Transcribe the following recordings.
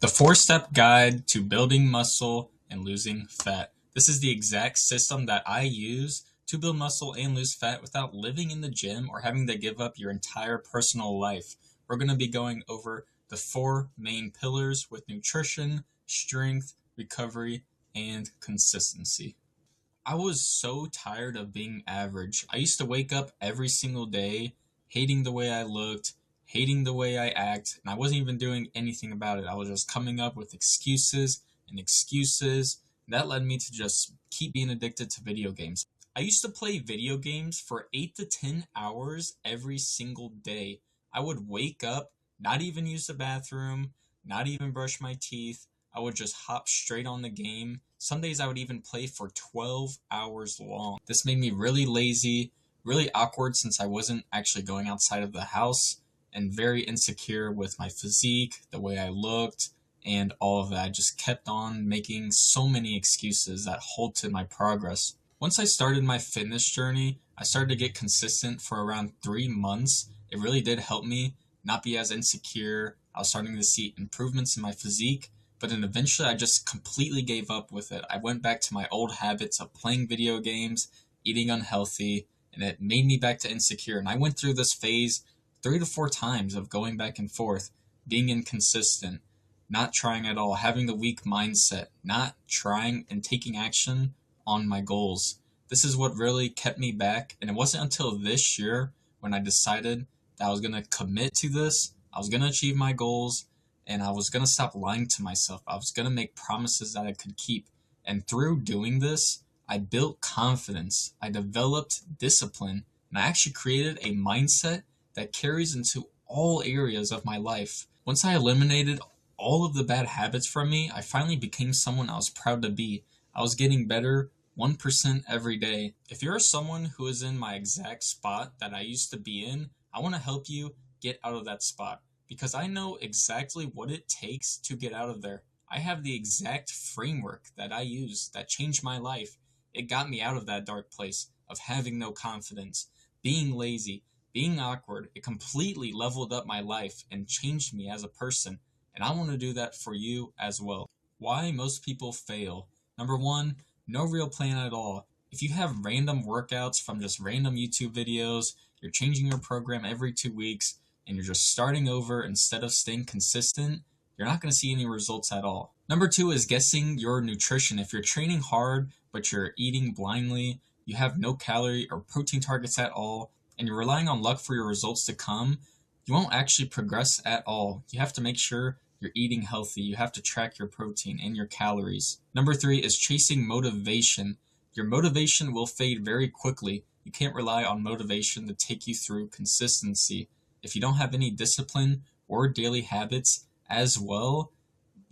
The 4-step guide to building muscle and losing fat. This is the exact system that I use to build muscle and lose fat without living in the gym or having to give up your entire personal life. We're going to be going over the 4 main pillars with nutrition, strength, recovery, and consistency. I was so tired of being average. I used to wake up every single day hating the way I looked, hating the way I act, and I wasn't even doing anything about it. I was just coming up with excuses and excuses. That led me to just keep being addicted to video games. I used to play video games for 8 to 10 hours every single day. I would wake up, not even use the bathroom, not even brush my teeth. I would just hop straight on the game. Some days I would even play for 12 hours long. This made me really lazy, really awkward since I wasn't actually going outside of the house, and very insecure with my physique, the way I looked, and all of that. I just kept on making so many excuses that halted my progress. Once I started my fitness journey, I started to get consistent for around 3 months. It really did help me not be as insecure. I was starting to see improvements in my physique, but then eventually I just completely gave up with it. I went back to my old habits of playing video games, eating unhealthy, and it made me back to insecure. And I went through this phase 3 to 4 times of going back and forth, being inconsistent, not trying at all, having the weak mindset, not trying and taking action on my goals. This is what really kept me back, and it wasn't until this year when I decided that I was going to commit to this, I was going to achieve my goals, and I was going to stop lying to myself. I was going to make promises that I could keep. And through doing this, I built confidence, I developed discipline, and I actually created a mindset that carries into all areas of my life. Once I eliminated all of the bad habits from me, I finally became someone I was proud to be. I was getting better 1% every day. If you're someone who is in my exact spot that I used to be in, I want to help you get out of that spot because I know exactly what it takes to get out of there. I have the exact framework that I use that changed my life. It got me out of that dark place of having no confidence, being lazy, being awkward. It completely leveled up my life and changed me as a person. And I want to do that for you as well. Why most people fail. Number 1, no real plan at all. If you have random workouts from just random YouTube videos, you're changing your program every 2 weeks, and you're just starting over instead of staying consistent, you're not going to see any results at all. Number 2 is guessing your nutrition. If you're training hard, but you're eating blindly, you have no calorie or protein targets at all, and you're relying on luck for your results to come, you won't actually progress at all. You have to make sure you're eating healthy. You have to track your protein and your calories. Number 3 is chasing motivation. Your motivation will fade very quickly. You can't rely on motivation to take you through consistency. If you don't have any discipline or daily habits as well,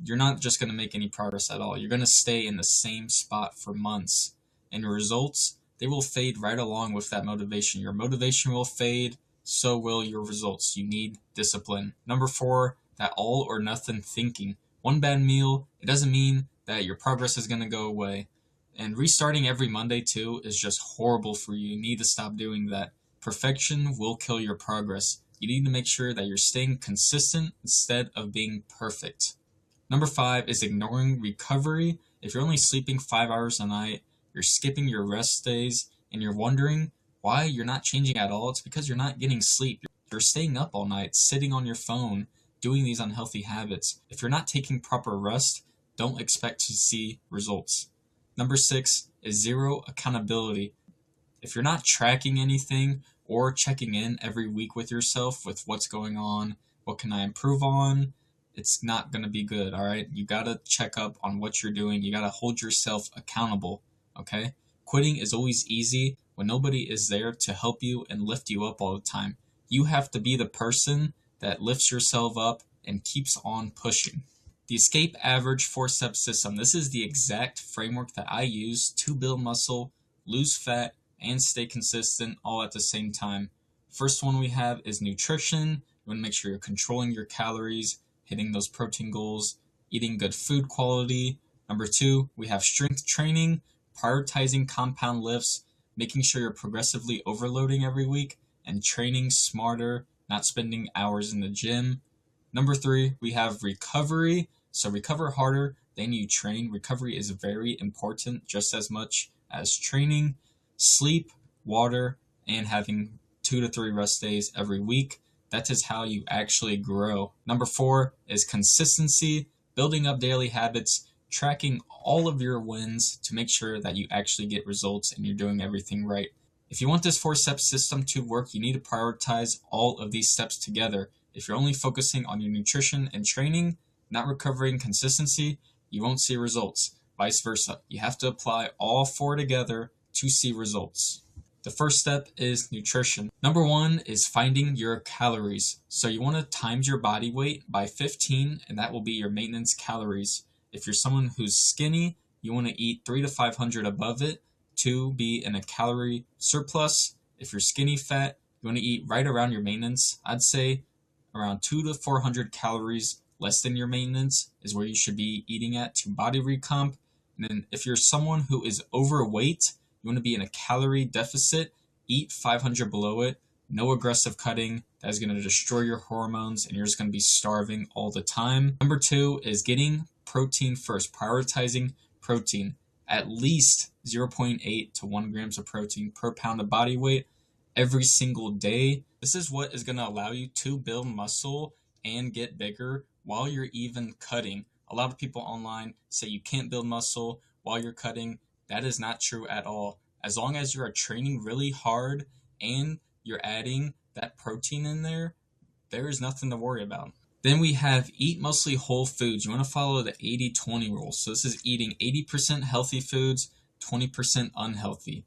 you're not just going to make any progress at all. You're going to stay in the same spot for months. And your results, they will fade right along with that motivation. Your motivation will fade, so will your results. You need discipline. Number 4, that all or nothing thinking. One bad meal, it doesn't mean that your progress is going to go away. And restarting every Monday too is just horrible for you. You need to stop doing that. Perfection will kill your progress. You need to make sure that you're staying consistent instead of being perfect. Number 5 is ignoring recovery. If you're only sleeping 5 hours a night, you're skipping your rest days, and you're wondering why you're not changing at all, it's because you're not getting sleep. You're staying up all night, sitting on your phone, doing these unhealthy habits. If you're not taking proper rest, don't expect to see results. Number 6 is zero accountability. If you're not tracking anything or checking in every week with yourself with what's going on, what can I improve on, it's not going to be good, all right? You got to check up on what you're doing. You got to hold yourself accountable, okay? Quitting is always easy when nobody is there to help you and lift you up all the time. You have to be the person that lifts yourself up and keeps on pushing. The Escape Average 4-step system. This is the exact framework that I use to build muscle, lose fat, and stay consistent all at the same time. First one we have is nutrition. You want to make sure you're controlling your calories, hitting those protein goals, eating good food quality. Number 2, we have strength training, prioritizing compound lifts, making sure you're progressively overloading every week, and training smarter, not spending hours in the gym. Number 3, we have recovery, So recover harder than you train. Recovery is very important, just as much as training. Sleep, water, and having 2 to 3 rest days every week. That is how you actually grow. Number 4 is consistency, building up daily habits, tracking all of your wins to make sure that you actually get results and you're doing everything right. If you want this 4-step system to work, you need to prioritize all of these steps together. If you're only focusing on your nutrition and training, not recovering consistency, you won't see results. Vice versa. You have to apply all 4 together to see results. The first step is nutrition. Number 1 is finding your calories. So you want to times your body weight by 15, and that will be your maintenance calories. If you're someone who's skinny, you want to eat 300 to 500 above it to be in a calorie surplus. If you're skinny fat, you want to eat right around your maintenance. I'd say around 200 to 400 calories less than your maintenance is where you should be eating at to body recomp. And then if you're someone who is overweight, you want to be in a calorie deficit, eat 500 below it, no aggressive cutting. That is going to destroy your hormones and you're just going to be starving all the time. Number 2 is getting protein first, prioritizing protein. At least 0.8 to 1 grams of protein per pound of body weight every single day. This is what is going to allow you to build muscle and get bigger while you're even cutting. A lot of people online say you can't build muscle while you're cutting. That is not true at all. As long as you are training really hard and you're adding that protein in there, there is nothing to worry about. Then we have eat mostly whole foods. You want to follow the 80-20 rule. So this is eating 80% healthy foods, 20% unhealthy.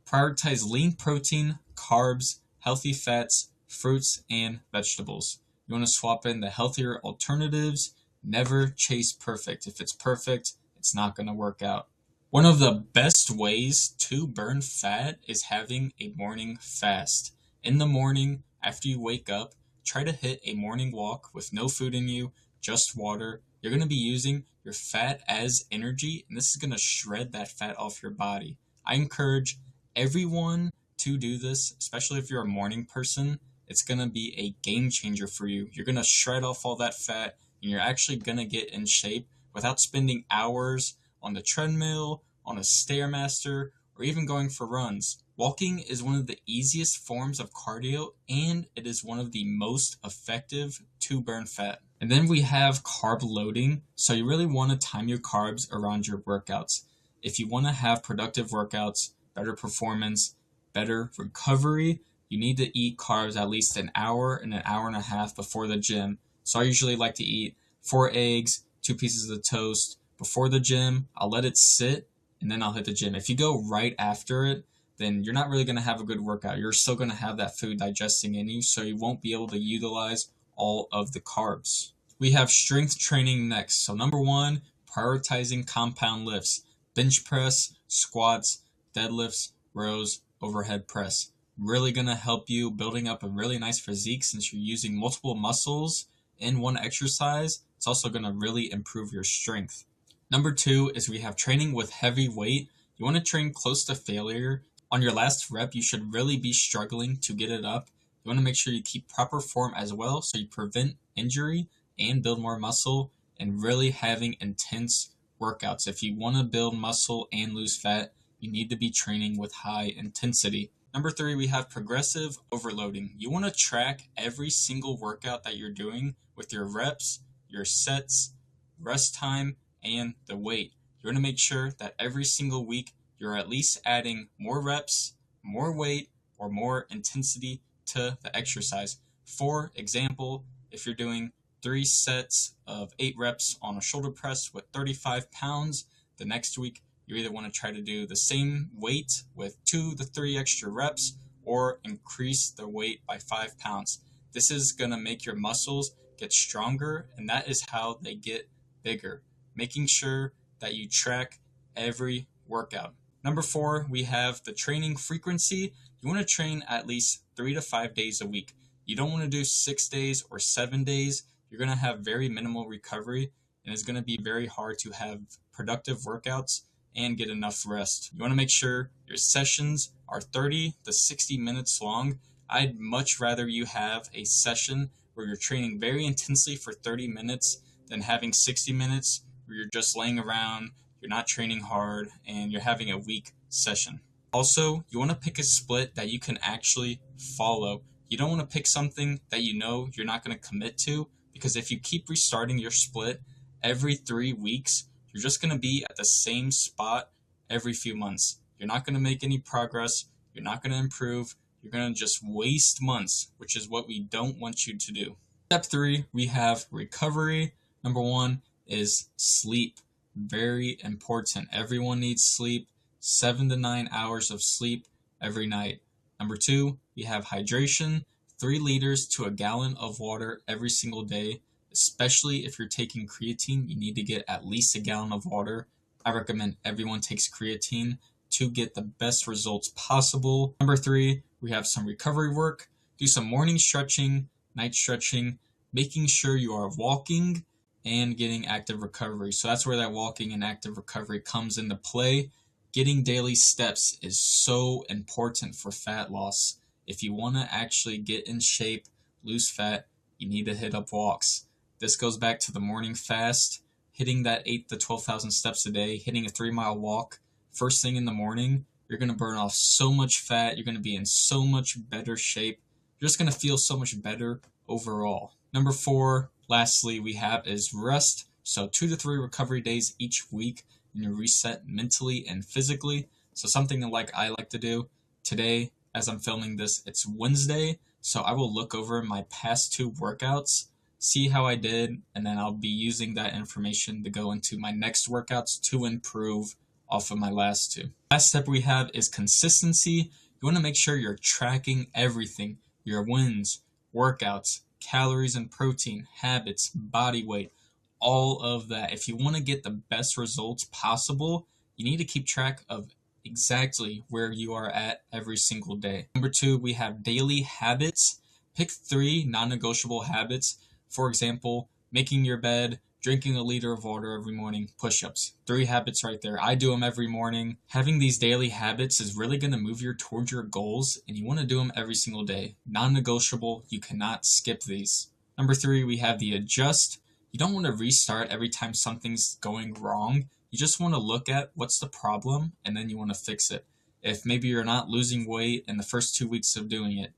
Prioritize lean protein, carbs, healthy fats, fruits, and vegetables. You want to swap in the healthier alternatives. Never chase perfect. If it's perfect, it's not going to work out. One of the best ways to burn fat is having a morning fast. In the morning, after you wake up, try to hit a morning walk with no food in you, just water. You're going to be using your fat as energy, and this is going to shred that fat off your body. I encourage everyone to do this, especially if you're a morning person. It's going to be a game changer for you. You're going to shred off all that fat, and you're actually going to get in shape without spending hours on the treadmill, on a Stairmaster, or even going for runs. Walking is one of the easiest forms of cardio, and it is one of the most effective to burn fat. And then we have carb loading. So you really want to time your carbs around your workouts. If you want to have productive workouts, better performance, better recovery, you need to eat carbs at least an hour and a half before the gym. So I usually like to eat 4 eggs, 2 pieces of toast before the gym. I'll let it sit, and then I'll hit the gym. If you go right after it, then you're not really going to have a good workout. You're still going to have that food digesting in you, so you won't be able to utilize all of the carbs. We have strength training next. So number 1, prioritizing compound lifts. Bench press, squats, deadlifts, rows, overhead press. Really going to help you building up a really nice physique since you're using multiple muscles in one exercise. It's also going to really improve your strength. Number 2 is we have training with heavy weight. You want to train close to failure. On your last rep, you should really be struggling to get it up. You want to make sure you keep proper form as well so you prevent injury and build more muscle, and really having intense workouts. If you want to build muscle and lose fat, you need to be training with high intensity. Number 3, we have progressive overloading. You want to track every single workout that you're doing with your reps, your sets, rest time, and the weight. You want to make sure that every single week you're at least adding more reps, more weight, or more intensity to the exercise. For example, if you're doing 3 sets of 8 reps on a shoulder press with 35 pounds, the next week you either want to try to do the same weight with 2 to 3 extra reps or increase the weight by 5 pounds. This is going to make your muscles get stronger, and that is how they get bigger. Making sure that you track every workout. Number 4, we have the training frequency. You want to train at least 3 to 5 days a week. You don't want to do 6 days or 7 days. You're going to have very minimal recovery, and it's going to be very hard to have productive workouts and get enough rest. You want to make sure your sessions are 30 to 60 minutes long. I'd much rather you have a session where you're training very intensely for 30 minutes than having 60 minutes where you're just laying around, you're not training hard, and you're having a weak session. Also, you want to pick a split that you can actually follow. You don't want to pick something that you know you're not going to commit to, because if you keep restarting your split every 3 weeks, you're just going to be at the same spot every few months. You're not going to make any progress. You're not going to improve. You're going to just waste months, which is what we don't want you to do. Step 3, we have recovery. Number 1 is sleep. Very important. Everyone needs sleep. 7 to 9 hours of sleep every night. Number 2, we have hydration. 3 liters to a gallon of water every single day. Especially if you're taking creatine, you need to get at least a gallon of water. I recommend everyone takes creatine to get the best results possible. Number 3, we have some recovery work. Do some morning stretching, night stretching, making sure you are walking and getting active recovery. So that's where that walking and active recovery comes into play. Getting daily steps is so important for fat loss. If you want to actually get in shape, lose fat, you need to hit up walks. This goes back to the morning fast, hitting that 8,000 to 12,000 steps a day, hitting a 3-mile walk first thing in the morning. You're going to burn off so much fat. You're going to be in so much better shape. You're just going to feel so much better overall. Number 4, lastly, we have is rest. So 2 to 3 recovery days each week, and you reset mentally and physically. So something that I like to do today, as I'm filming this, it's Wednesday. So I will look over my past 2 workouts, see how I did, and then I'll be using that information to go into my next workouts to improve off of my last 2. Last step we have is consistency. You want to make sure you're tracking everything, your wins, workouts, calories and protein, habits, body weight, all of that. If you want to get the best results possible, you need to keep track of exactly where you are at every single day. Number 2, we have daily habits. Pick 3 non-negotiable habits. For example, making your bed, drinking a liter of water every morning, push-ups. 3 habits right there. I do them every morning. Having these daily habits is really going to move you towards your goals, and you want to do them every single day. Non-negotiable, you cannot skip these. Number 3, we have the adjust. You don't want to restart every time something's going wrong. You just want to look at what's the problem, and then you want to fix it. If maybe you're not losing weight in the first 2 weeks of doing it,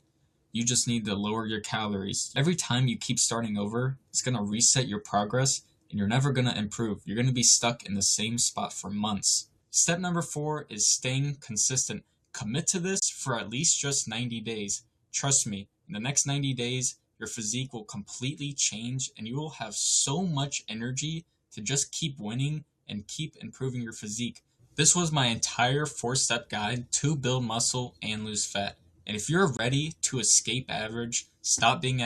you just need to lower your calories. Every time you keep starting over, it's going to reset your progress, and you're never going to improve. You're going to be stuck in the same spot for months. Step number 4 is staying consistent. Commit to this for at least just 90 days. Trust me, in the next 90 days, your physique will completely change, and you will have so much energy to just keep winning and keep improving your physique. This was my entire 4-step guide to build muscle and lose fat. And if you're ready to escape average, stop being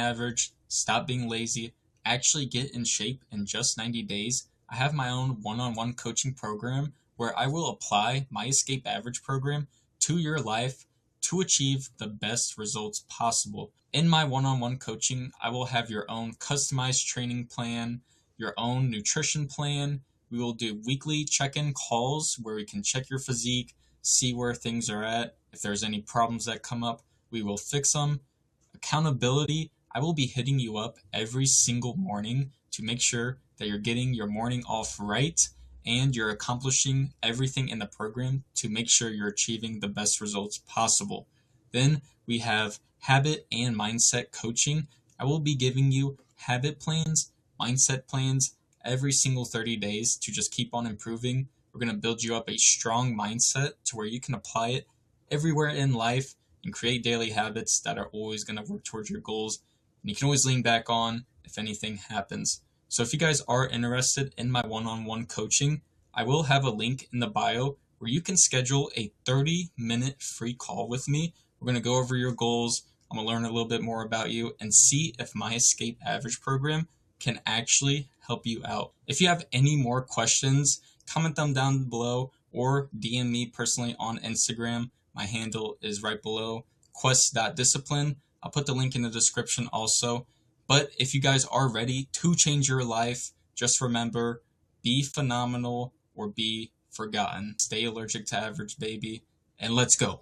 lazy, actually get in shape in just 90 days, I have my own one-on-one coaching program where I will apply my escape average program to your life to achieve the best results possible. In my one-on-one coaching, I will have your own customized training plan, your own nutrition plan. We will do weekly check-in calls where we can check your physique, see where things are at. If there's any problems that come up, we will fix them. Accountability, I will be hitting you up every single morning to make sure that you're getting your morning off right and you're accomplishing everything in the program to make sure you're achieving the best results possible. Then we have habit and mindset coaching. I will be giving you habit plans, mindset plans every single 30 days to just keep on improving. We're going to build you up a strong mindset to where you can apply it everywhere in life and create daily habits that are always going to work towards your goals. And you can always lean back on if anything happens. So if you guys are interested in my one-on-one coaching, I will have a link in the bio where you can schedule a 30-minute free call with me. We're going to go over your goals. I'm going to learn a little bit more about you and see if my Escape Average program can actually help you out. If you have any more questions, comment them down below or DM me personally on Instagram. My handle is right below, quest.discipline. I'll put the link in the description also. But if you guys are ready to change your life, just remember, be phenomenal or be forgotten. Stay allergic to average, baby, and let's go.